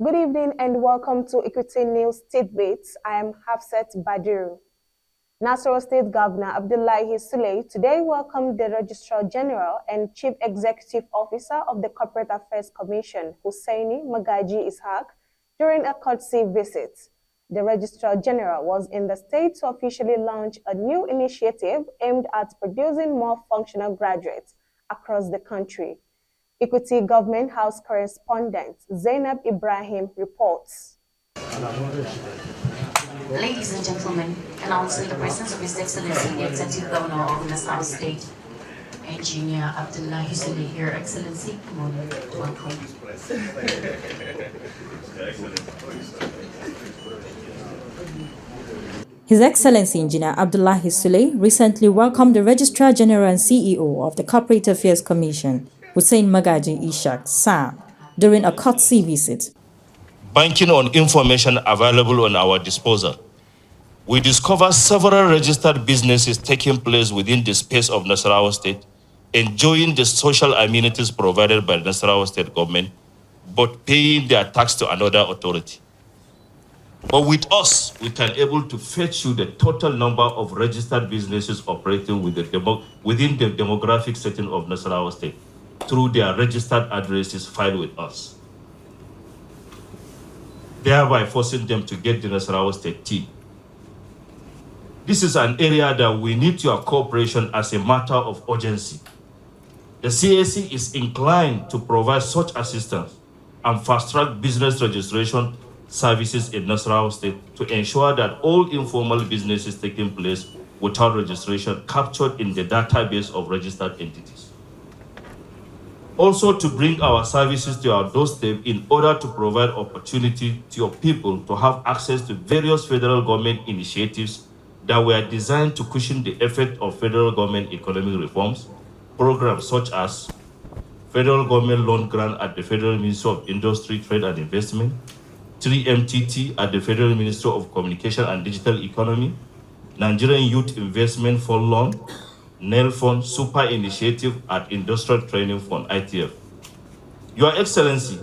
Good evening and welcome to Equity News Tidbits. I am Hafsat Badiru. Nasarawa State Governor Abdullahi Sule today welcomed the Registrar General and Chief Executive Officer of the Corporate Affairs Commission, Hussain Magaji Ishaq, during a courtesy visit. The Registrar General was in the state to officially launch a new initiative aimed at producing more functional graduates across the country. Equity Government House correspondent Zainab Ibrahim reports. Ladies and gentlemen, announcing the presence of His Excellency, the Executive Governor of Nasarawa State, Engineer Abdullahi Sule, Your Excellency. Good morning. Welcome. His Excellency Engineer Abdullahi Sule recently welcomed the Registrar General and CEO of the Corporate Affairs Commission, Hussain Magaji Ishaq, SAR, during a courtesy visit. Banking on information available on our disposal, we discover several registered businesses taking place within the space of Nasarawa State, enjoying the social amenities provided by the Nasarawa State government, but paying their tax to another authority. But with us, we can able to fetch you the total number of registered businesses operating within the demographic setting of Nasarawa State through their registered addresses filed with us, thereby forcing them to get the Nasarawa State T. This is an area that we need your cooperation as a matter of urgency. The CAC is inclined to provide such assistance and fast-track business registration services in Nasarawa State to ensure that all informal businesses taking place without registration captured in the database of registered entities. Also, to bring our services to our doorstep in order to provide opportunity to your people to have access to various federal government initiatives that were designed to cushion the effect of federal government economic reforms, programs such as federal government loan grant at the Federal Ministry of Industry, Trade and Investment, 3MTT at the Federal Ministry of Communication and Digital Economy, Nigerian Youth Investment Fund Loan, NEL Fund Super Initiative at Industrial Training Fund, ITF. Your Excellency,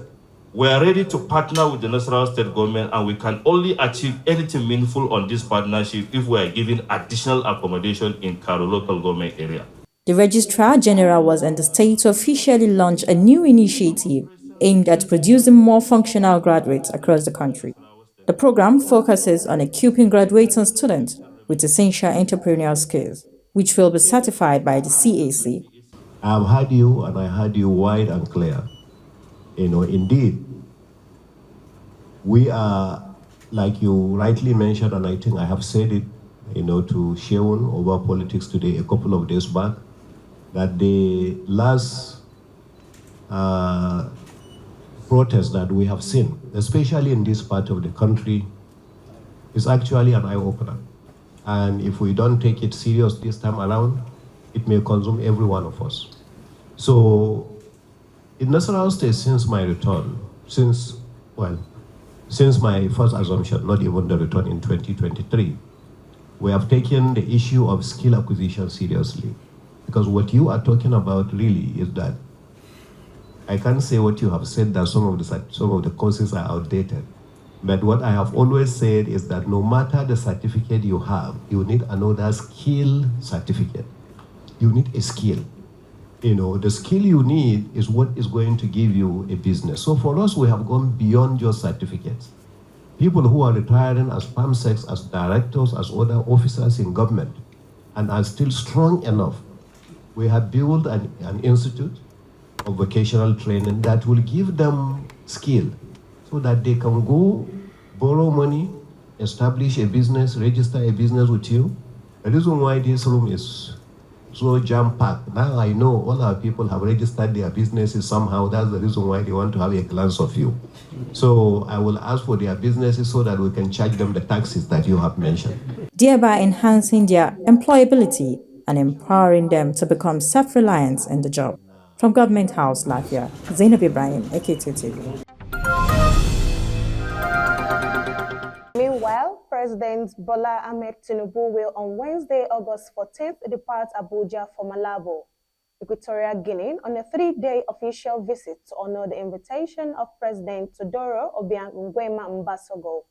we are ready to partner with the Nasarawa State government, and we can only achieve anything meaningful on this partnership if we are given additional accommodation in Karo local government area. The Registrar General was in the state to officially launch a new initiative aimed at producing more functional graduates across the country. The program focuses on equipping graduates and students with essential entrepreneurial skills, which will be certified by the CAC. I've heard you, and I heard you wide and clear. Indeed, we are, like you rightly mentioned, and I think I have said it, to Sheon over politics today a couple of days back, that the last protest that we have seen, especially in this part of the country, is actually an eye-opener. And if we don't take it serious this time around, it may consume every one of us. So, in Nasarawa State, since my return, since my first assumption, not even the return in 2023, we have taken the issue of skill acquisition seriously. Because what you are talking about really is that I can't say what you have said, that some of the courses are outdated. But what I have always said is that no matter the certificate you have, you need another skill certificate. You need a skill. The skill you need is what is going to give you a business. So for us, we have gone beyond just certificates. People who are retiring as PAMSECs, as directors, as other officers in government, and are still strong enough, we have built an institute of vocational training that will give them skill so that they can go borrow money, establish a business, register a business with you. The reason why this room is so jam-packed, now I know all our people have registered their businesses somehow. That's the reason why they want to have a glance of you. So I will ask for their businesses so that we can charge them the taxes that you have mentioned, thereby enhancing their employability and empowering them to become self-reliant in the job. From Government House, Lafia, Zainab Ibrahim, AKTV. Meanwhile, President Bola Ahmed Tinubu will on Wednesday, August 14th, depart Abuja for Malabo. Equatorial Guinea on a 3-day official visit to honor the invitation of President Teodoro Obiang Nguema Mbasogo.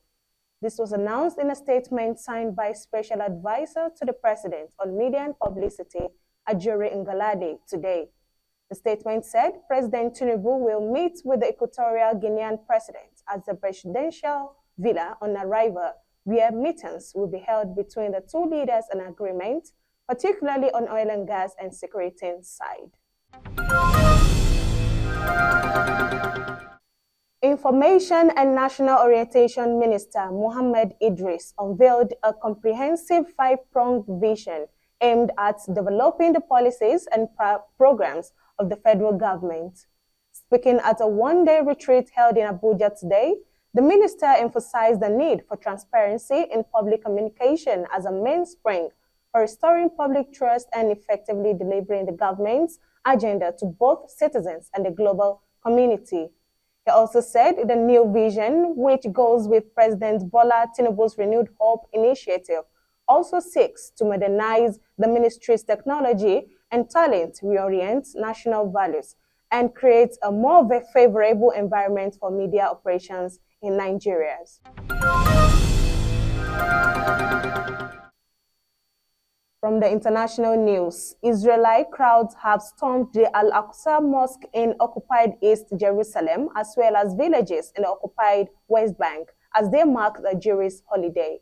This was announced in a statement signed by Special Advisor to the President on Media and Publicity, Ajuri Ngalade, today. The statement said President Tinubu will meet with the Equatorial Guinean President at the presidential villa on arrival, where meetings will be held between the two leaders on agreement, particularly on oil and gas and security side. Information and National Orientation Minister Mohammed Idris unveiled a comprehensive 5-pronged vision aimed at developing the policies and programs of the federal government. Speaking at a one-day retreat held in Abuja today, the minister emphasized the need for transparency in public communication as a mainspring for restoring public trust and effectively delivering the government's agenda to both citizens and the global community. He also said the new vision, which goes with President Bola Tinubu's Renewed Hope initiative, also seeks to modernize the ministry's technology and talent, reorient national values, and create a more favorable environment for media operations in Nigeria. From the international news, Israeli crowds have stormed the Al-Aqsa Mosque in occupied East Jerusalem, as well as villages in the occupied West Bank, as they mark the Jewish holiday.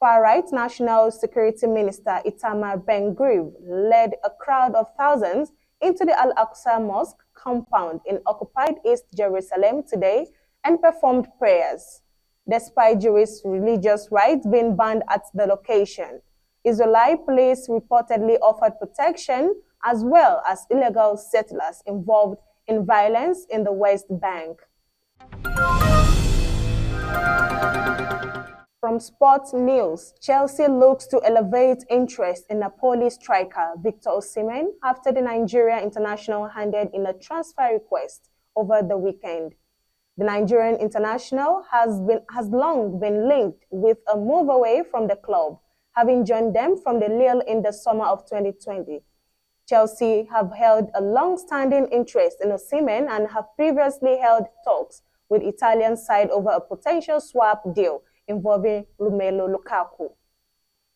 Far-right National Security Minister Itamar Ben-Gvir led a crowd of thousands into the Al-Aqsa Mosque compound in occupied East Jerusalem today and performed prayers. Despite Jewish religious rites being banned at the location, Israeli police reportedly offered protection as well as illegal settlers involved in violence in the West Bank. From sports news, Chelsea looks to elevate interest in Napoli striker Victor Osimhen after the Nigeria international handed in a transfer request over the weekend. The Nigerian international has long been linked with a move away from the club, having joined them from the Lille in the summer of 2020. Chelsea have held a long-standing interest in Osimhen and have previously held talks with Italian side over a potential swap deal involving Romelu Lukaku.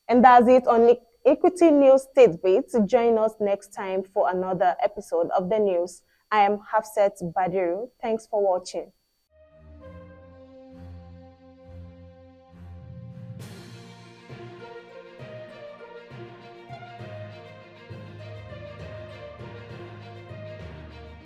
And that's it on Equity News Tidbits. Join us next time for another episode of the news. I am Hafsat Badiru. Thanks for watching.